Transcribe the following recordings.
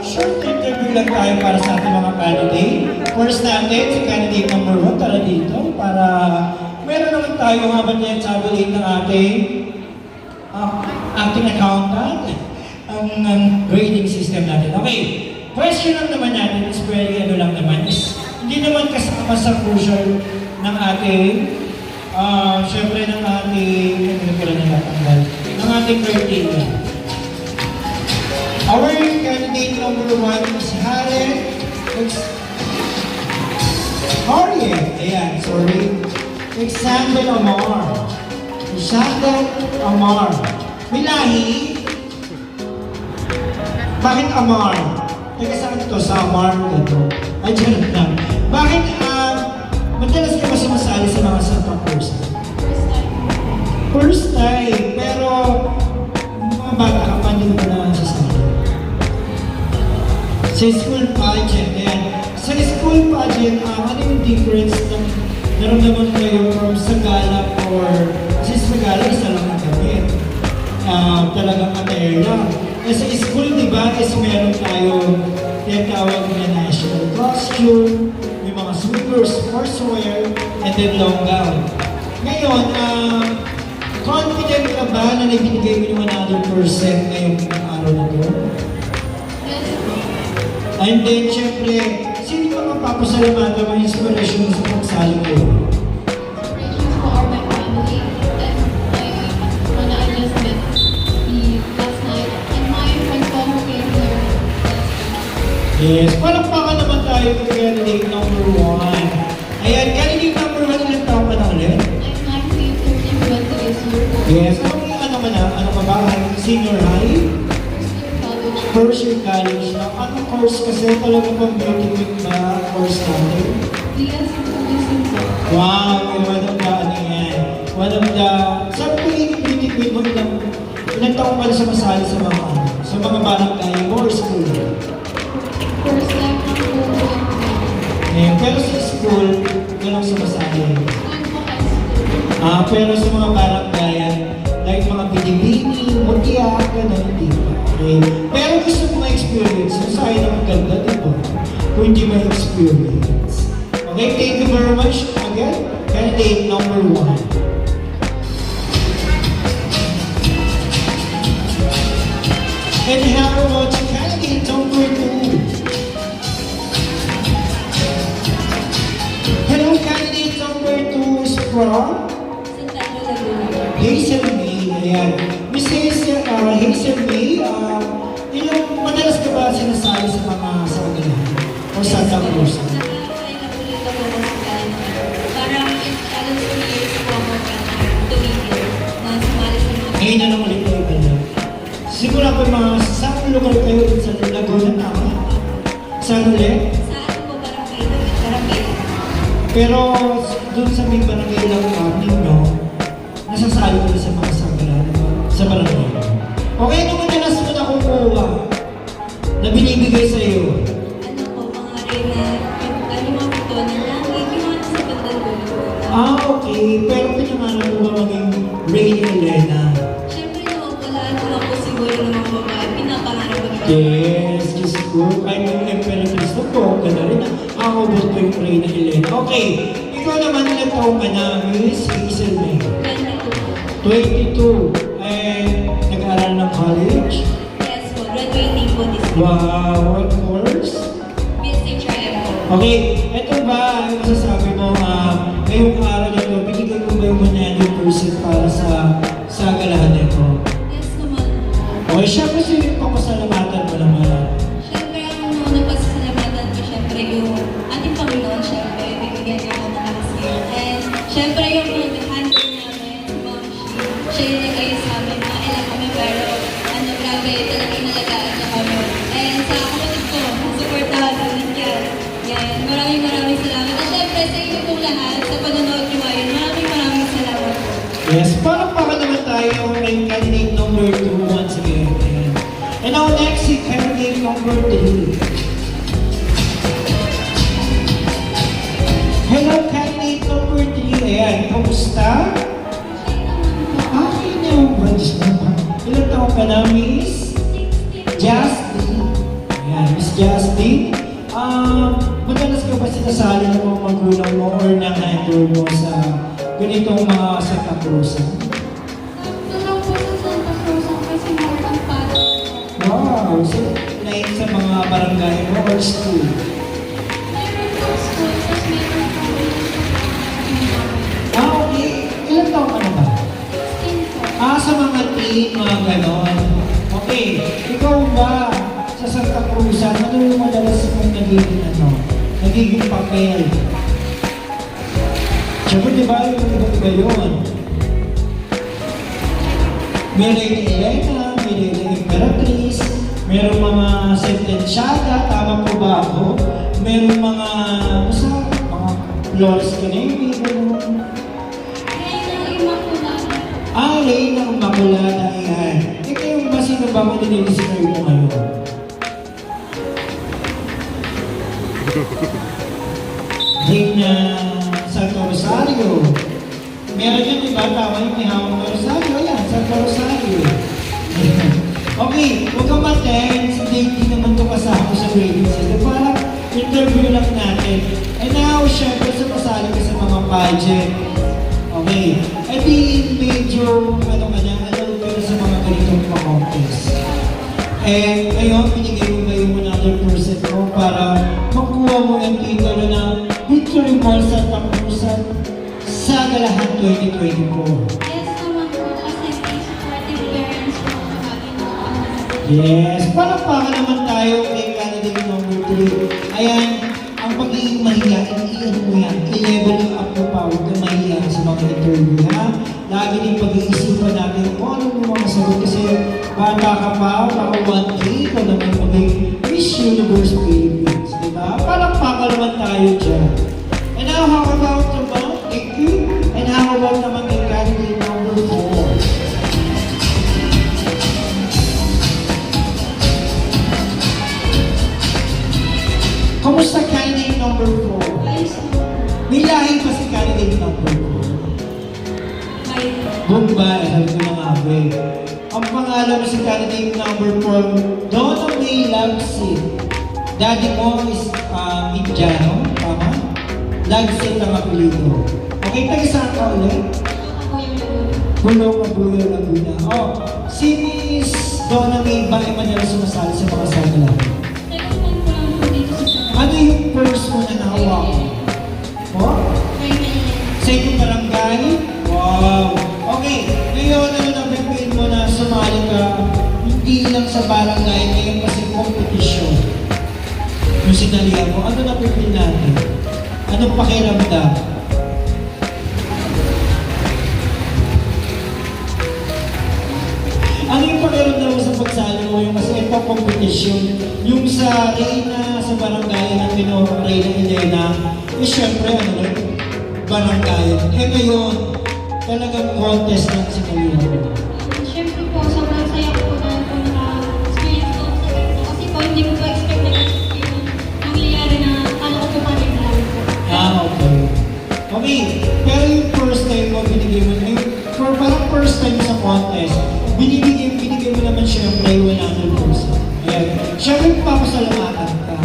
short interview lang tayo para sa ating mga candidate. First natin, si candidate number 1, tara dito para meron naman tayo habang tabulate ng ating acting accountant, ang grading system natin. Okay, question lang naman natin is very lang naman. Hindi naman kasama sa crucial ng ating syempre ng ating criteria. Our candidate number 1 is Harriet. Ayan, sorry. Alexander Amar. Alexander Amar. Milahi. Bakit Amar? Teka saan ito? Sa Amar na ito. Ay, dyan lang. Bakit, madalas ka ba sumasali sa mga Santa Cruz? First time. Pero, mga bata ka pa, hindi mo ba naman sasali? Sa school pageant, ayan. Sa school pageant, ano yung difference ng naramdaman kayo from sa gala or kasi sa gala, isa lang ang gamit. Talagang attire. Sa school, di ba, is meron tayo tinatawag na national costume, may mga super sportswear, and then long gown. Ngayon, confident ka ba na nagbibigay mo yung 100% ngayong araw na ito? And then, syempre, sino ka mapapasalamatan ang inspiration mo sa pagsali ko? Inspirations ko are my family and I just met last night and my friends ko who came here. Yes, palakpakan naman tayo kay candidate number 1. Ayan, candidate number 1, ilang taon ka na ulit? I'm 19, 13, 20 this year. Yes, ano pa ba? Senior high? First year college na. Anong course kasi talaga pang beauty week na course natin? Yes, Wow, one of the, ano yan? One of the, sabi ko yung beauty week mo, ilang taong ka na sumasali sa mga barangay mo or school? first time ako Pero sa school, walang sumasali. Pero sa mga barangay, like mga binibini, mutya, gano'n, hindi pa. Okay. Pero gusto mo ma-experience, so sa'yo na maganda, di ba? Kung hindi ma-experience. Okay, thank you very much. Again, candidate number 1. And how about candidate number 2? Hello, candidate number 2 is from Hazel May. Ayan. Miss Hazel May, madalas ka ba sinasali sa mga sakila? O Santa Cruz? Ngayon na lang ulit kayo pala. Siguro ako mga saan lugar kayo sa Laguna, tama? Saan ulit? Pero doon sa may barangay lang ninyo, nasasali ko sa mga sakila, sa barangay. Okay, ano madalas mo nakukuha na binibigay sa iyo? Okay. Pero pinangarap mo ba maging Reyna Elena? Siyempre naman po, lahat naman po siguro naman po pinapangarap ko. Yes, Diyos ko. Kahit yung Emperor's na po, gano'n rin na. Ako gusto ko yung Reyna Elena. Okay, ikaw naman ilang taong ka na, Miss Hazel May? 22. Nag-aaral ng college? Yes po, graduating po this year. Wow, what course? BSHRM po. Okay, eto ba, ang masasabi mo, ngayong araw na ito, binigay mo ba yung 100% para sa galahan nito? Yes naman. Okay, syempre sino yung papasalamatan mo naman? Siyempre, ang unang pasasalamatan ko, siyempre yung ating Panginoon, siyempre, bibigyan niya ako ng lakas ngayon. And siyempre yung handle namin, siya yung nag-ayos sa amin, ilang kami, pero grabe, talagang inalagaan niya kami. And sa kapatid ko, supportahan namin yan. Yan, maraming salamat. At siyempre, sa inyo pong lahat, sa panonood niyo ngayon, maraming salamat po. Yes, palakpakan naman tayo kay candidate number 2 once again. And now next, si candidate number 3. Hello, candidate number 3. Ayan, kamusta? Yun yung branch naman. Ilang taon ka na, Miss? 16. Justin. Justin, madalas ka ba sinasali ng mga magulang mo or na-handle mo sa ganitong mga Santa Cruz? Tulong po sa Santa Cruz kasi more ang pato. Wow! So, like sa mga barangay mo or school? Meron po school, tapos meron po Okay. Ilan taon ka na ba? 16 po. Sa mga teen, mga ganon. Okay. Ikaw ba, sa Santa Cruz, ano yung madalas mong nagiging papel? Siyempre, di ba, yung iba-iba yun. Meron yung Elena, meron yung Imperatriz, meron mga sentensyada, tama po ba ako? Meron mga, mga Flores Canemi, gano'n. Reyna Immaculada, yan. Kayo ba, sino ba mo dinilisinay mo ngayon? Reyna Santo Rosario. Meron yan, diba? Tama yung may hawak na Rosario. Ayan, Santo Rosario. Okay, huwag kang ma-tense. Hindi naman ito kasama sa grading system. Parang interview lang natin. And now, syempre, sumasali ka sa mga pageant. Okay. Eh di medyo, ano ka na sa mga ganitong pa-contest. Eh, ngayon, pinigay mo ba yung 100% mo para makuha mo yung titulo na Victory Mall Santa Cruz sa Galahan 2024. Yes naman po kasi may supportive parents po kapag Yes, palakpakan naman tayo kay candidate number 3. Ayan, ang pagiging mahiyain, iyan mo yan. I-level yung up mo pa, huwag kang mahiya sa mga interview, ha? Lagi din pag-iisipan natin kung ano yung mga sagot kasi bata ka pa, baka one day, ikaw naman maging Miss Universe Philippines, di ba? Palakpakan naman tayo dyan. And now, how about naman, thank you, and how about naman kay candidate number 4? Kamusta candidate number 4? Ayos po. May lahi pa si candidate number 4. Bombay, sabi ko na nga, babe. Ang pangalan mo si candidate number 4, Donna May Lagsit. Daddy mo is Indiano, tama? Lagsit ang apelido. Okay, tayo saan ka ulit? Bulong Abuyo, Laguna. Oh, si Miss Donna May ba ay madalas sumasali sa mga sagala? Ano yung purse mo na nahawak mo? Oh? Sa inyong barangay? Wow! Okay, ngayon ano na pipin mo na sumali ka hindi lang sa barangay, ngayon kasi kompetisyon. Yung sinalihan mo, ano na pipin natin? Anong pakiramdam? Ano yung pakiramdam mo sa pagsali mo yung kasi ito kompetisyon? Yung sa Reyna, sa barangay na tinawag Reyna Elena, eh syempre ano rin, barangay. Eh ngayon, talagang contest ng sinalihan. Siyempre po, sobrang saya po na experience ko sa ganito. Kasi po, hindi ko po expect na yung nangyayari na kala ko po kami lang po. Okay. Okay, pero yung first time mo, binigay mo na for parang first time sa contest, binigay mo naman syempre 100%. Ayan. Syempre papasalamatan ka.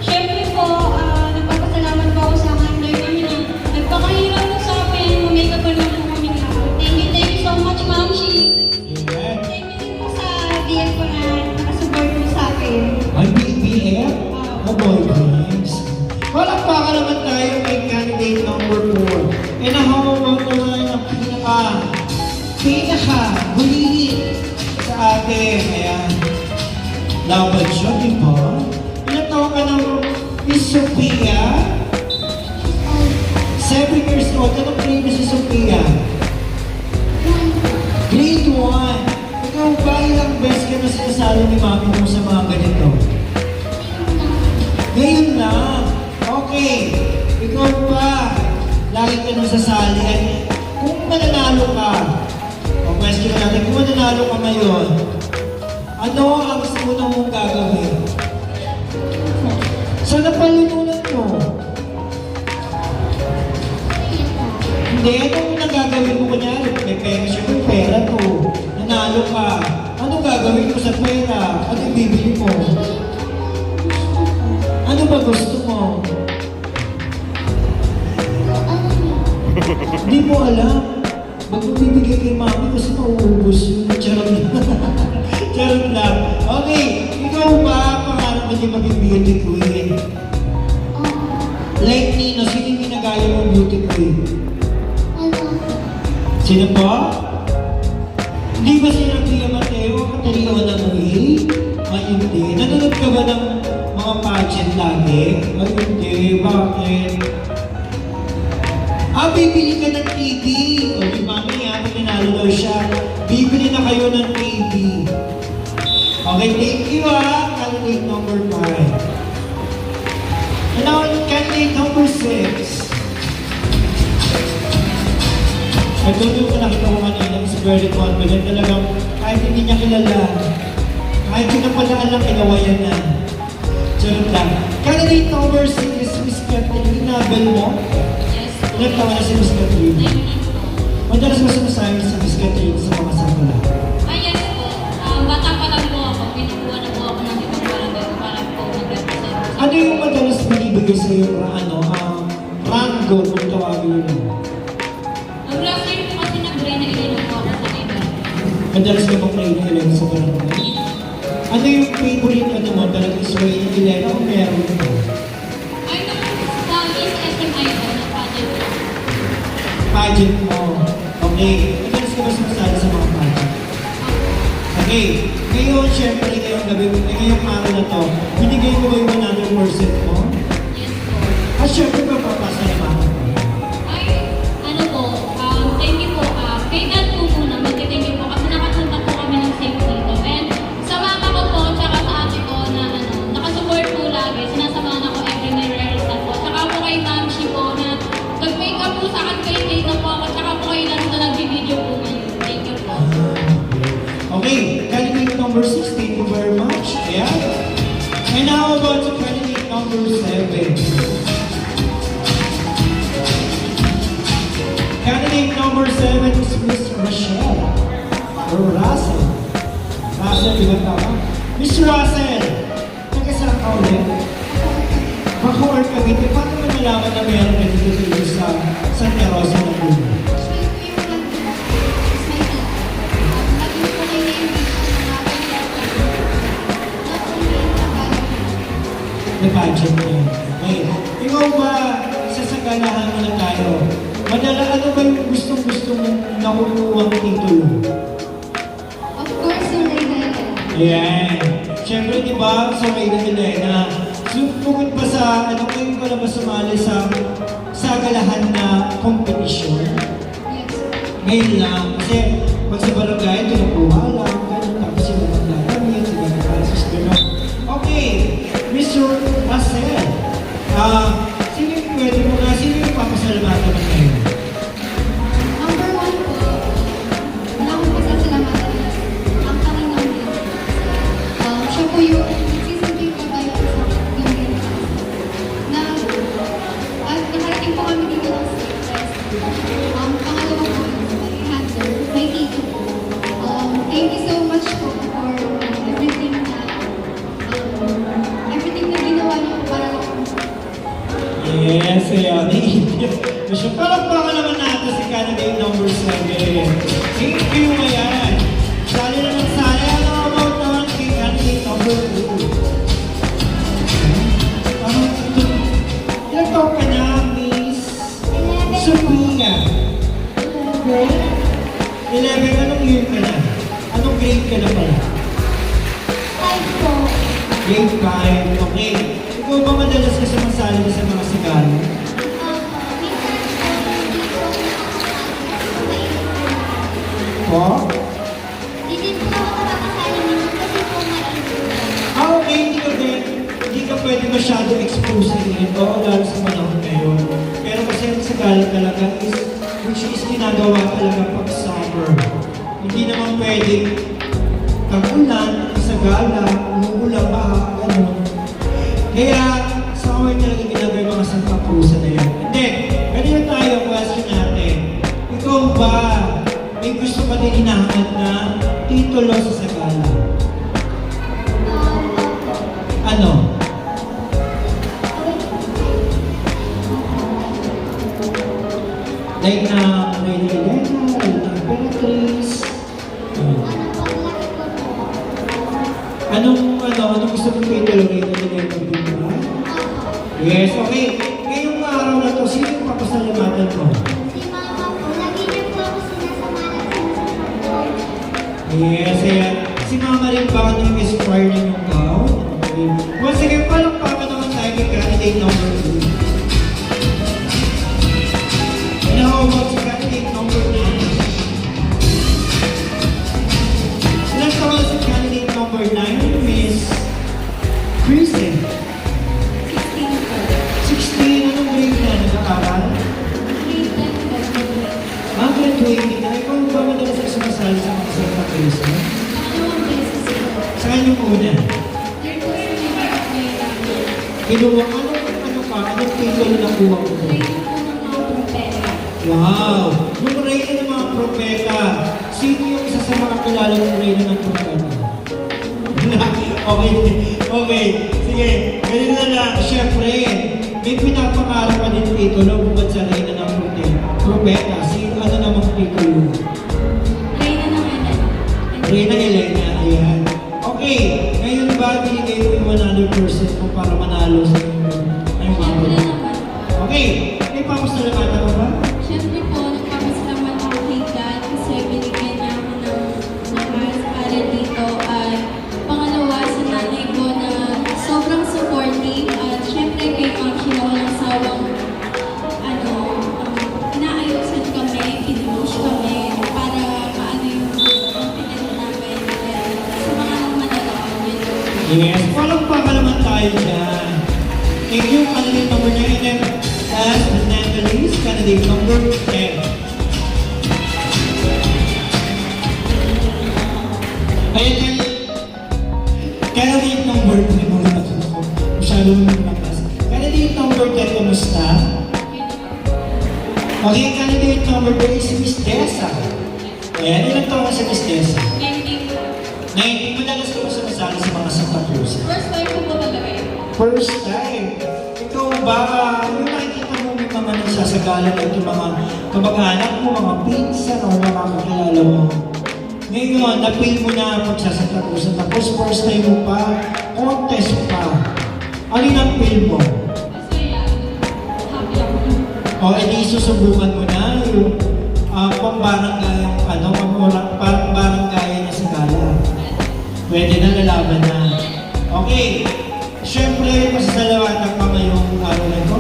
Siyempre po, nagpapasalamat po ako sa handler namin na nagpakahirap po sa akin, mamega pa lang po kami lahat. Thank you so much, Ma'am Shi. Yeah. Thank you din po sa DF ko na nakasupport po sa akin. Ay, BBF? Oh, boyfriends. Palakpakan naman tayo kay candidate number 4. And nahawawan ko na ang pinaka-hulihin sa atin. Ayan. Laban siya, di ba? Ilang taon ka ng Miss Sophia? 7 years old. Anong grade na si Sophia? Grade 1. Ikaw ba ilang best ka na sinasali ni mami mo sa mga ganito? Ngayon lang. Okay. Ikaw pa. Lagi ka nang sasali. At kung mananalo ka, o question natin, kung mananalo ka ngayon, ano ang unang mong gagawin? Sa napalununan mo? Hindi, anong unang gagawin mo kunyari? May pera siya, may pera to. Nanalo ka. Anong gagawin mo sa pera? Ano ibibili mo? ba gusto mo? Hindi mo alam. Ba't mo bibigay kay mami kasi mauubos yun. Charot lang. Charot lang. Okay, ikaw ba pangarap mo din maging beauty queen? Like Nino, sino yung ginagaya mo beauty queen? Sino po? Hindi ba si Rabia Mateo, Katarina Onamuy? Ay, hindi. Nanonood ka ba ng mga pageant lagi? Ay, hindi. Bakit? Bibili ka ng TV. O, di mami, nanalo daw siya. Bibili na kayo ng TV. Okay, thank you candidate number 5. And now, candidate number 6. Ito yung nakita ko kanina, is very confident. Talagang kahit hindi niya kilala, kahit pinapadaan lang, kinawayan na. Charot lang. Candidate number 6 is Miss Catherine. Inabel mo? Ilang taon na si Miss Catherine? 19 po. Madalas mo sinasabi sa Miss Catherine sa mga sakula? Yes po. Bata pa lang po ako. Pinukuha na po ako ng ibang barangay para po mag-represent. Ano yung madalas binibigay sa iyo rango kung tawagin yun? Ang last time po kasi nag-brain na ilan po ako sa iba. Madalas ka bang naiilan sa barangay? Ano yung favorite mo talaga is Rain Elena o meron mo? Ay, sa Miss SM Idol na pageant po. Pageant mo. Okay. Madalas ka ba sumasali sa mga pageant? Okay. Ngayon, syempre, ngayong araw na to, binigay mo ba yung 100% mo? Yes po. Syempre, papapasa naman ako. Ay, ano po, thank you po. Kay God po muna, mag-thank you po kasi nakasunta po kami ng safe dito. And sa mama ko po, tsaka sa ate ko na nakasupport po lagi. Sinasamahan ako every may rehearsal po. Tsaka po kay Ma'am Shi po na nag-makeup po sa akin kay date na po ako. Tsaka po kay Lance na nag-video po ngayon. Thank you po. Okay, candidate number 6, thank you very much. Yeah. And now about to candidate number 7. Candidate number 7 is Miss Rochelle. Or Russell. Russell, di ba tama? Miss Russell, nagkasama ka ulit? Bacoor Cavite, paano mo nalaman na meron ka dito sa Santa Rosa ng Luna? Na budget mo. Okay. Ikaw ba, sasaganahan mo na tayo? Madala, ano ba yung gustong-gusto mong nakukuha ng titulo? Of course, yung Reyna. Ayan. Siyempre, di ba, sa Reyna Elena, bukod pa sa, kayo ko na ba sumali sa galahan na kompetisyon? Yes. Ngayon lang, kasi pag sa barangay, tinukuha lang, ganun, tapos yung mga nagamit, yung mga nakasis, gano'n. Okay, Mr. Marcel, sino yung pwede mo na, sino yung papasalamatan mo ngayon? Number 1 po, wala akong pasasalamatan ang tanging namin. Siya po yung nagsisilbing kabayo sa gawin na at nakarating po kami dito ng state test. Pangalawa po, may handler, may tito po. Thank you so much po for everything na ginawa niyo para Yes, ayan. Gusto palakpakan naman natin si candidate number 7. Thank you, ayan. Sali naman sali. Ano about naman kay candidate number 2? Ilang taon ka na, Miss Sophia? Grade? 11. Anong year ka na? Anong grade ka na pala? 5 po. Grade 5. Okay. Ikaw ba madalas ka sumasali sa mga sigalo? Po? Hindi po ako nakakasali nito kasi po mainit. Okay, hindi ka pwede masyado expose nito, lalo sa panahon ngayon. Pero kasi ang sigalo talaga is, which is ginagawa talaga pag summer. Hindi naman pwedeng tag-ulan, isagala, umuulang, baha, gano'n. Kaya, summer talaga ginagawa yung mga Santa Cruz na yan. Hindi, ganyan tayo, question natin. Ikaw ba, may gusto pa din hinahangad na titulo sa sagala? Ano? Anong gusto mong pinatuloy na tinatawag mo? Yes, okay. Ngayong araw na to, sino yung papasalamatan mo? Si Mama po, lagi niya po ako sinasamahan sa school. Yes, ayan. Si Mama rin ba ang nag-inspire niyo yung tao? Okay. Well, sige, palakpakan naman tayo kay candidate number 2. And how about si candidate number 9? Let's call si candidate number 9, Miss Kristen. 16 po. 16, anong grade na nag-aaral? Grade 10 po. Ah, graduating na. Ikaw ba madalas ay sumasali sa mga Santa Cruz? Pangalawang beses po. Saan yung una? Third po yung nag-grade. Kinuha, anong titulo na kuha mo? Grade po ng mga propeta. Wow! Yung reyna ng mga propeta, sino yung isa sa mga kilala ng reyna ng propeta? okay. Sige, ganun na lang. Siyempre, may pinapangarap pa din titulo bukod sa reyna ng propeta. Sino, ano namang titulo? Reyna ng Elena. Reyna Elena, ayan. Okay, ngayon ba binigay mo yung 100% mo para manalo sa ay mga Siyempre naman. Okay, may papasalamatan ka ba? Siyempre po, nagpapasalamat ako kay God kasi binigyan niya ako ng lakas para dito. At pangalawa, sa nanay ko na sobrang supportive. At siyempre kay Ma'am Sheila, walang sawang inaayusan kami, pinupush kami para maano yung confident namin. Sa mga mananood nito. Yes, walang pakalaman tayo dyan. Thank you, candidate number 9. And then, last but not the least, candidate number 10. Ayun, candidate number 10. Masyadong lumakas. Candidate number 10, kumusta? Okay, candidate number 3 is Miss Dessa. Ayan, ilang taon na si Miss Dessa? Ending. 19, madalas ko ba sumasali sa mga Santa Cruz? First time ko po talaga yun. First time. Ikaw ba, yung nakikita mo may mga nagsasagalan na itong mga kamag-anak mo, mga pinsan, o mga kakilala mo. Ngayon, na-feel mo na magsasanta Cruz. Tapos first time mo pa, contest pa. Ano yung na-feel mo? Masaya. Happy ako. O, edi susubukan mo na yung pambarangay, parang barangay na sa gala. Pwede na, lalaban na. Okay. Siyempre, masasalawatan ka ngayong araw na ito.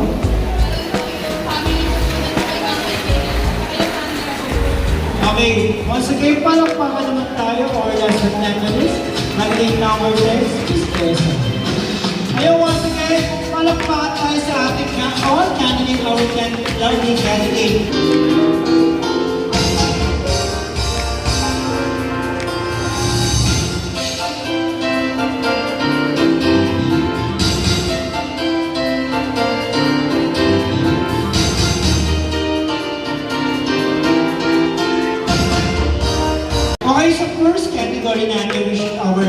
Okay. Once again, palakpakan naman tayo or last but not the least, candidate number 10 is Tessa. Ayun, once again, palakpakan tayo sa ating candidate, our lovely candidate. Okay, sa first category natin, which is our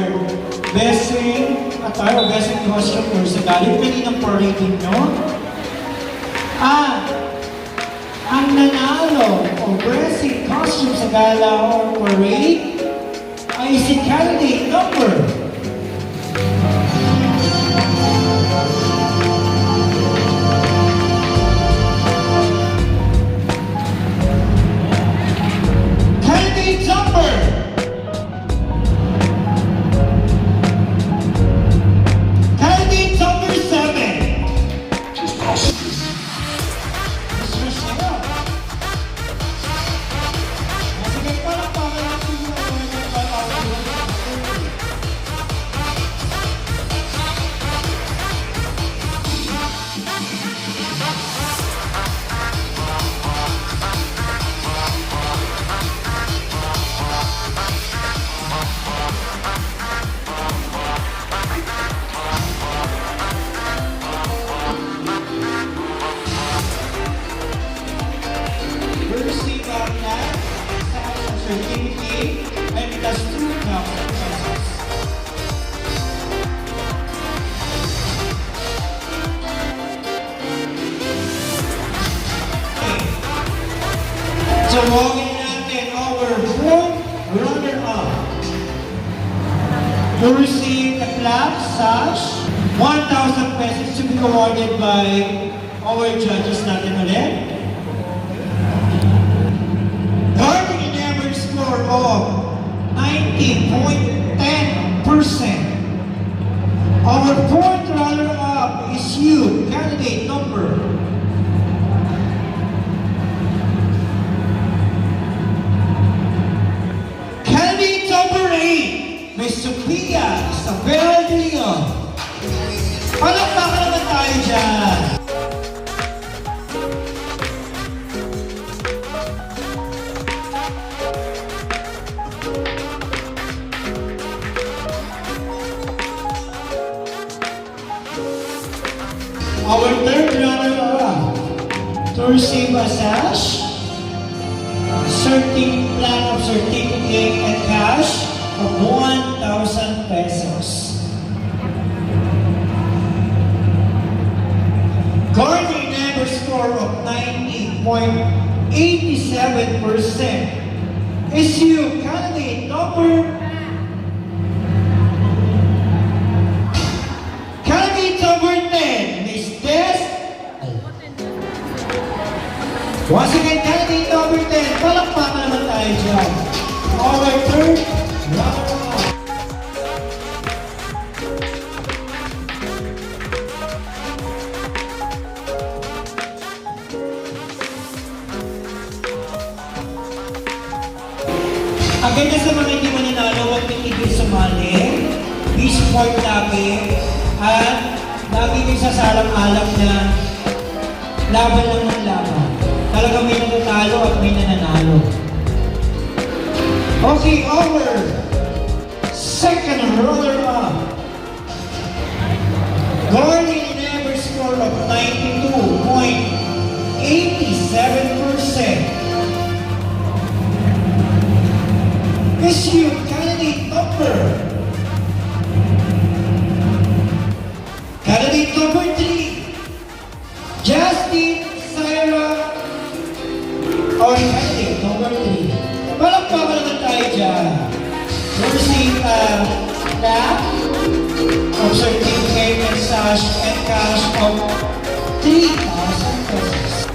best sing attire or best sing costume for sa galing kaninang parading nyo. Ang nanalo o best sing costume sa gala or parade ay si candidate number. Candidate number. Candidate number 7. Mr. Sarah. Sige, palakpakan natin yung receive our last certificate and plus 2,000 pesos. Okay. Tawagin natin our fourth runner-up to receive plaque, sash, 1,000 pesos to be awarded by our judges natin ulit. Guarding an average score of 90.10%. Our fourth runner-up is you, candidate number. Candidate number 8, Miss Sophia Isabel de Leon. Palakpakan naman tayo dyan. Our third runner-up to receive a sash, plan of certificate and cash of 1,000 pesos. Guarding an average score of 90.87% is you, candidate number Candidate number 10, Miss Des. Once again, candidate number 10, palakpakan naman tayo dyan. Our third runner-up. Ang ganda sa mga hindi maninalo, huwag titigil sumali. Be support lagi. At lagi din sasalang-alang na laban lang ng laban. Talagang may nanatalo at may nananalo. Okay, our second runner-up. Guarding an average score of 92.87%. Is you, candidate number. Candidate number 3, Justin Syra, or candidate number 3. Palakpakan naman tayo dyan. Receive a plaque of certificate and sash and cash of 3,000 pesos.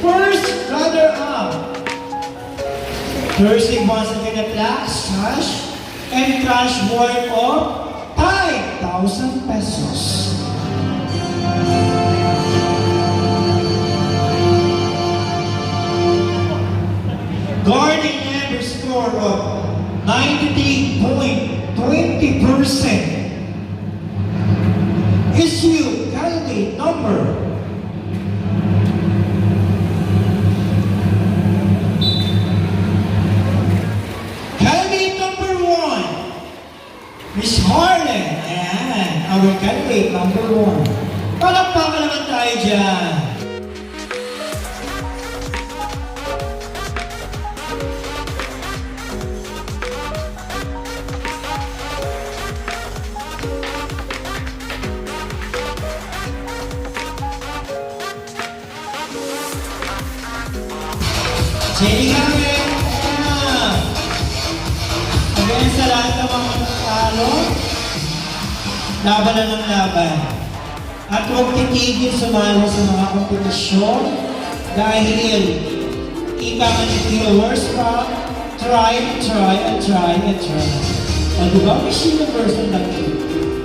First runner-up. Receive once again a plaque, sash, and cash worth of 5,000 pesos. Guarding average score of 93.20% is you, candidate number. Miss Harlan, ayan, our candidate number 1. Palakpakan naman tayo dyan. Jenny Hagen, ayan. Again sa lahat ng mga talo, laban na ng laban. At huwag titigil sumali sa mga kompetisyon dahil ika nga ni viewers pa, try and try and try and try. O diba, Miss Universe ang laki.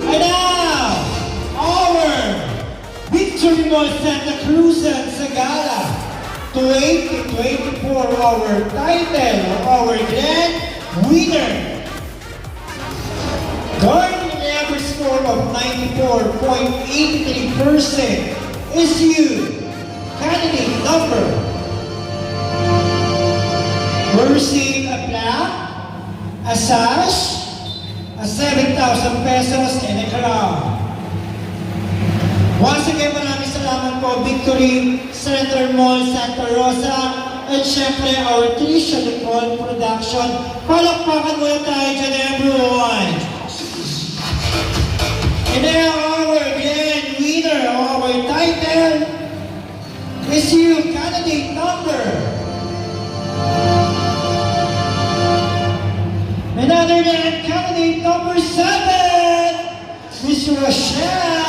And now, our Victory Mall Santa Cruz and Sagala 2024, our title, our grand winner. Guarding an average score of 94.83% is you, candidate number. Will receive a plaque, a sash, a 7,000 pesos, and a crown. Once again, maraming salamat po, Victory Center Mall Santa Rosa, and syempre our Trisha Nicole Production. Palakpakan muna tayo dyan, everyone! And now our grand winner, our title, is you, candidate number Rochelle!